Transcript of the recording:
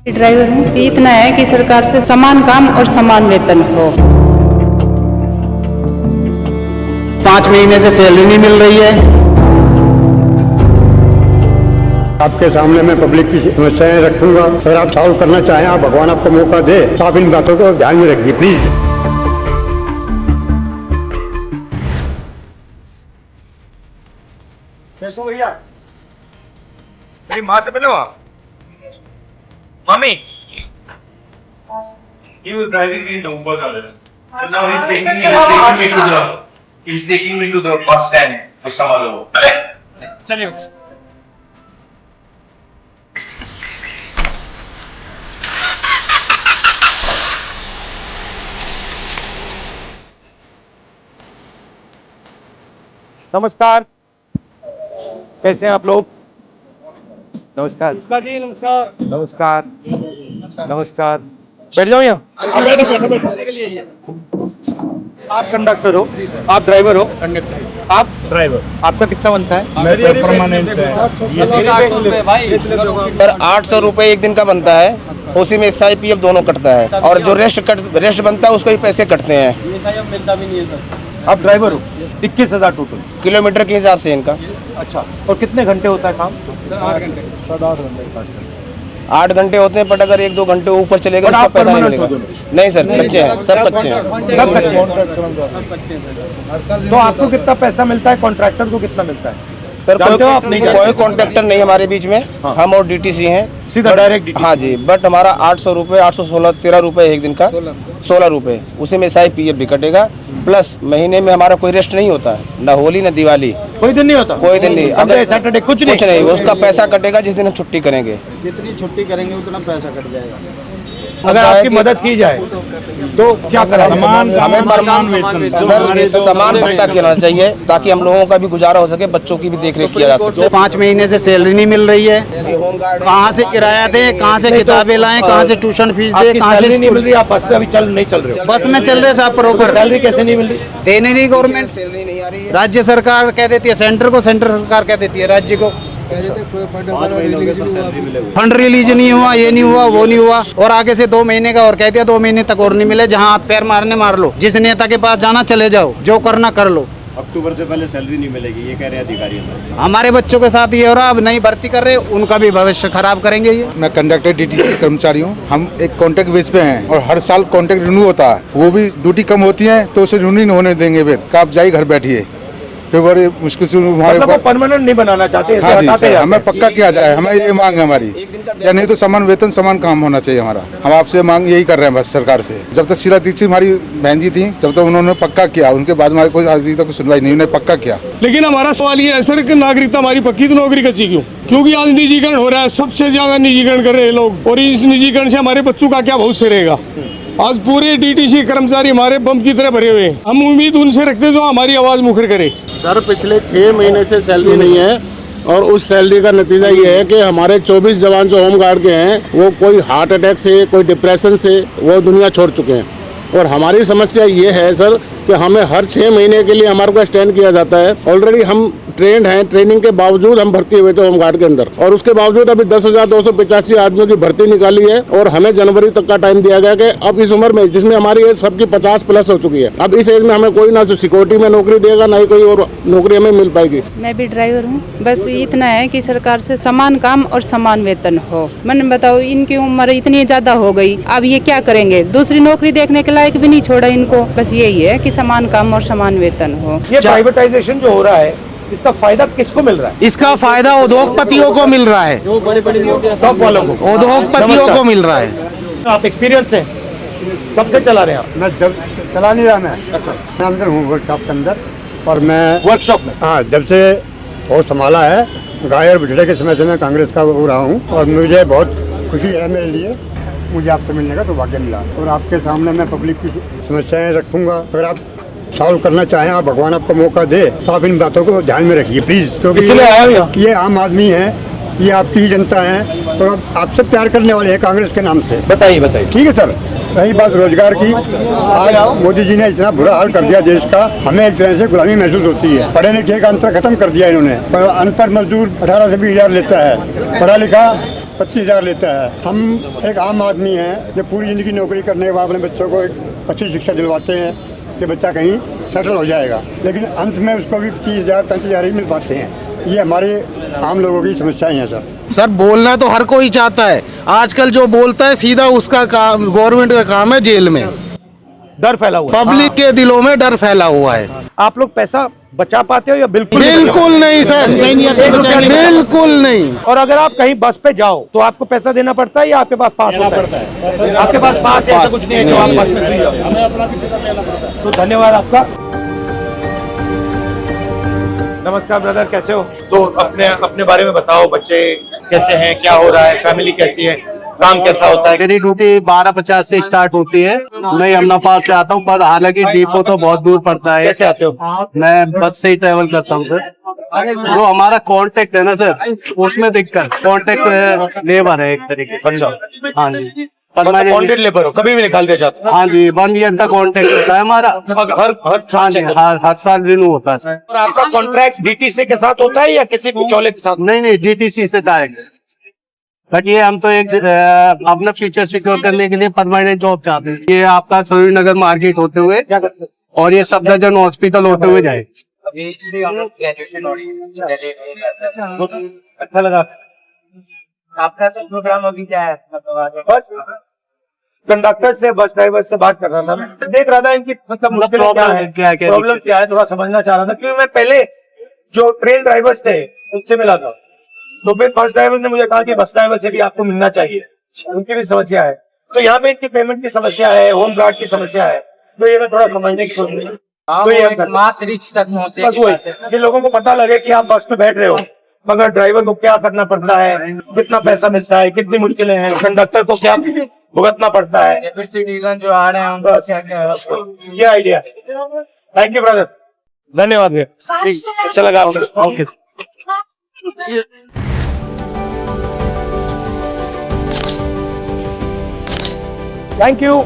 Driver हूँ। इतना है कि सरकार से समान काम और समान वेतन हो। 5 महीने से सैलरी नहीं मिल रही है। आपके सामने मैं पब्लिक की समस्याएं रखूंगा। अगर आप सॉल्व करना चाहें, आप भगवान आपको मौका दे, तो आप इन बातों को ध्यान में रखिए प्लीज। भैया मेरी माँ से मिलो आप। Mummy he was driving me to Uber and now he's taking me to the bus stand with some other. चलिए नमस्कार, कैसे हैं आप लोग? नमस्कार जी, नमस्कार। नमस्कार नमस्कार। बैठ जाओ यहाँ। आप कंडक्टर हो, आप ड्राइवर हो, कंडक्टर आप ड्राइवर। आपका कितना बनता है? मैं तो परमानेंट है। सर 800 रुपये एक दिन का बनता है, उसी में SIPF दोनों कटता है और जो रेस्ट बनता है उसको भी पैसे कटते हैं। मिलता भी नहीं है सर। आप ड्राइवर हो। 21,000 टोटल किलोमीटर के हिसाब से इनका। अच्छा, और कितने घंटे होता है काम? 8 घंटे। 8 घंटे होते हैं, बट अगर 1-2 घंटे ऊपर चलेगा तो पैसा नहीं मिलेगा। नहीं सर, कच्चे हैं, सब कच्चे हैं। सब कच्चे हैं। तो आपको कितना पैसा मिलता है, कॉन्ट्रैक्टर को कितना मिलता है? सर कोई कॉन्ट्रैक्टर नहीं हमारे बीच में। हाँ। हम और DTC हैं, सीधा डायरेक्ट। हाँ जी, बट हमारा 800 रुपये, 816, 13 रुपये एक दिन का, 16 रुपये, उसी में SIPF भी कटेगा। प्लस महीने में हमारा कोई रेस्ट नहीं होता है, ना होली ना दिवाली, कोई दिन नहीं होता। कोई दिन नहीं। अगर सैटरडे कुछ नहीं, उसका पैसा कटेगा जिस दिन हम छुट्टी करेंगे। जितनी छुट्टी करेंगे उतना पैसा कट जाएगा। अगर आपकी मदद की जाए तो क्या करें? हमें सर समान भत्ता देना चाहिए ताकि हम लोगों का भी गुजारा हो सके, बच्चों की भी देखरेख किया जा सके। 5 महीने से सैलरी नहीं मिल रही है। कहाँ से किराया दे, कहाँ से किताबें लाएं, कहाँ से ट्यूशन फीस दे, कहाँ से नहीं मिल रही? आप बस में अभी नहीं चल रहे हो? बस में चल रहे साहब प्रॉपर। सैलरी कैसे नहीं मिल रही? देने नहीं गवर्नमेंट, सैलरी नहीं आ रही है। राज्य सरकार कह देती है सेंटर को, सेंटर सरकार कह देती है राज्य को। फंड रिलीज नहीं हुआ, ये नहीं हुआ, वो नहीं हुआ, और आगे से 2 महीने का और कह दिया 2 महीने तक और नहीं मिले। जहाँ हाथ पैर मारने मार लो, जिस नेता के पास जाना चले जाओ, जो करना कर लो। अक्टूबर से पहले सैलरी नहीं मिलेगी, ये कह रहे हैं अधिकारी। हमारे बच्चों के साथ ये हो रहा, अब नई भर्ती कर रहे, उनका भी भविष्य खराब करेंगे ये। मैं कंडक्टर DTC कर्मचारी हूँ। हम एक कॉन्ट्रैक्ट बेस पे हैं और हर साल कॉन्ट्रैक्ट रिन्यू होता है। वो भी ड्यूटी कम होती है तो उसे रिन्यू नहीं होने देंगे, फिर आप जाइए घर बैठिए। फिर बड़ी मुश्किल से हमारे मतलब परमानेंट नहीं बनाना चाहते? हाँ जी सर, हमें पक्का किया जाए, हमारी ये मांग है हमारी। या नहीं तो समान वेतन समान काम होना चाहिए हमारा। हम आपसे मांग यही कर रहे हैं बस सरकार से। जब तक शीला दीक्षित हमारी बहन जी थी, जब तक उन्होंने पक्का किया, उनके बाद हमारे कोई अभी तक सुनवाई नहीं, उन्होंने पक्का किया। लेकिन हमारा सवाल ये है सर कि नागरिकता हमारी पक्की, तो नौकरी कच्ची क्यों? क्योंकि आज निजीकरण हो रहा है, सबसे ज्यादा निजीकरण कर रहे हैं लोग, और इस निजीकरण से हमारे बच्चों का क्या भविष्य रहेगा? आज पूरे DTC कर्मचारी हमारे बम की तरह भरे हुए हैं। हम उम्मीद उनसे रखते जो हमारी आवाज मुखर करे। सर पिछले 6 महीने से सैलरी नहीं है और उस सैलरी का नतीजा ये है कि हमारे 24 जवान जो होम गार्ड के हैं वो कोई हार्ट अटैक से, कोई डिप्रेशन से वो दुनिया छोड़ चुके हैं। और हमारी समस्या ये है सर कि हमें हर 6 महीने के लिए हमारे को स्टैंड किया जाता है। ऑलरेडी हम ट्रेंड हैं, ट्रेनिंग के बावजूद हम भर्ती हुए थे होमगार्ड के अंदर, और उसके बावजूद अभी 10,285 आदमियों की भर्ती निकाली है और हमें जनवरी तक का टाइम दिया गया कि अब इस उम्र में जिसमें हमारी एज सबकी 50+ हो चुकी है, अब इस एज में हमें कोई ना सिक्योरिटी में नौकरी देगा, ना ही कोई और नौकरी हमें मिल पाएगी। मैं भी ड्राइवर हूँ। बस इतना है कि सरकार से समान काम और समान वेतन हो। मैंने बताओ, इनकी उम्र इतनी ज्यादा हो गई, अब ये क्या करेंगे? दूसरी नौकरी देखने के लायक भी नहीं छोड़ा इनको। बस यही है कि समान काम और समान वेतन हो। ये प्राइवेटाइजेशन जो हो रहा है, इसका फायदा किसको मिल रहा है? इसका फायदा उद्योगपतियों को मिल रहा है, टॉप वालों को, उद्योगपतियों को मिल रहा है। आप एक्सपीरियंस हैं, कब से चला रहे हैं आप? मैं जब चला नहीं रहा, मैं मैं अंदर हूँ वर्कशॉप के अंदर, और मैं वर्कशॉप में। हाँ, जब से बहुत संभाला है, गाय और बिठड़े के समय से मैं कांग्रेस का हो रहा हूँ और मुझे बहुत खुशी है मेरे लिए, मुझे आपसे मिलने का सौभाग्य मिला। और आपके सामने मैं पब्लिक की समस्याएं रखूंगा। अगर आप सॉल्व करना चाहें, आप भगवान आपको मौका दे, तो आप इन बातों को ध्यान में रखिए प्लीज। क्योंकि ये आम आदमी है, ये आपकी ही जनता है और आपसे प्यार करने वाले हैं कांग्रेस के नाम से। बताइए। ठीक है सर, रही बात रोजगार की, आज मोदी जी ने इतना बुरा हाल कर दिया देश का, हमें एक तरह से गुलामी महसूस होती है। पढ़े लिखे का अंतर खत्म कर दिया इन्होंने। अनपढ़ मजदूर 18 से 20 हजार लेता है, पढ़ा लिखा 25 हजार लेता है। हम एक आम आदमी हैं जो पूरी जिंदगी नौकरी करने के बाद अपने बच्चों को एक अच्छी शिक्षा दिलवाते हैं कि बच्चा कहीं सेटल हो जाएगा, लेकिन अंत में उसको भी 30 हजार 35 हजार ही मिल पाते हैं। ये हमारे आम लोगों की समस्याएं हैं सर। सर बोलना तो हर कोई चाहता है, आजकल जो बोलता है सीधा उसका काम, गवर्नमेंट का काम है जेल में। डर फैला हुआ है, पब्लिक के दिलों में डर फैला हुआ है। आप लोग पैसा बचा पाते हो या बिल्कुल बिल्कुल नहीं सर, बिल्कुल नहीं। और अगर आप कहीं बस पे जाओ तो आपको पैसा देना पड़ता है या आपके पास पास होता है? आपके पास पास ऐसा कुछ नहीं है जो आप बस में फ्री जाओ। तो धन्यवाद आपका। नमस्कार ब्रदर, कैसे हो? तो अपने अपने बारे में बताओ, बच्चे कैसे हैं, क्या हो रहा है, फैमिली कैसी है, काम कैसा होता है? मेरी ड्यूटी 12:50 से स्टार्ट होती है। मैं यमुना पार्क से आता हूँ, पर हालांकि डिपो तो बहुत दूर पड़ता है। कैसे आते हो? मैं बस से ही ट्रेवल करता हूँ सर। जो हमारा कांटेक्ट है ना सर, उसमें दिक्कत, कांटेक्ट लेबर है एक तरीके से। अच्छा, हाँ जी, कॉन्ट्रैक्ट लेबर हो, कभी भी निकाल दिया जाता है? हाँ जी, 1 ईयर का कॉन्ट्रैक्ट होता है हमारा। हाँ जी, हर साल रिन्यू होता है सर। और आपका कॉन्ट्रैक्ट डीटीसी के साथ होता है या किसी बिचौले के साथ? नहीं, डीटीसी से डायरेक्ट। बट ये हम तो एक अपना फ्यूचर सिक्योर करने के लिए परमानेंट जॉब चाहते हैं। ये आपका सूर्य नगर मार्केट होते हुए और ये सफदरजंग हॉस्पिटल होते हुए जाए। अच्छा लगा। आपका सब प्रोग्राम अभी क्या है? बस कंडक्टर से, बस ड्राइवर से बात कर रहा था, मैं देख रहा था इनकी मतलब मुश्किलें क्या है, प्रॉब्लम क्या है, थोड़ा समझना चाह रहा था। क्योंकि मैं पहले जो ट्रेन ड्राइवर्स थे उनसे मिला था, तो फिर बस ड्राइवर ने मुझे कहा कि बस ड्राइवर से भी आपको मिलना चाहिए, उनकी भी समस्या है। तो यहाँ पे इनकी पेमेंट की समस्या है, होम गार्ड की समस्या है, तो ये मैं थोड़ा समझने की कोशिश, तो ये मास रिच तक पहुंचे। बस वही कि लोगों को पता लगे कि आप बस में बैठ रहे हो, मगर ड्राइवर को क्या करना पड़ता है, कितना पैसा मिलता है, कितनी मुश्किलें हैं, कंडक्टर को क्या भुगतना पड़ता है, फिर सिटीजन जो आ रहे हैं उनको क्या क्या, ये आइडिया। थैंक यू ब्रदर, धन्यवाद भैया, अच्छा लगा आपसे। Okay, thank you.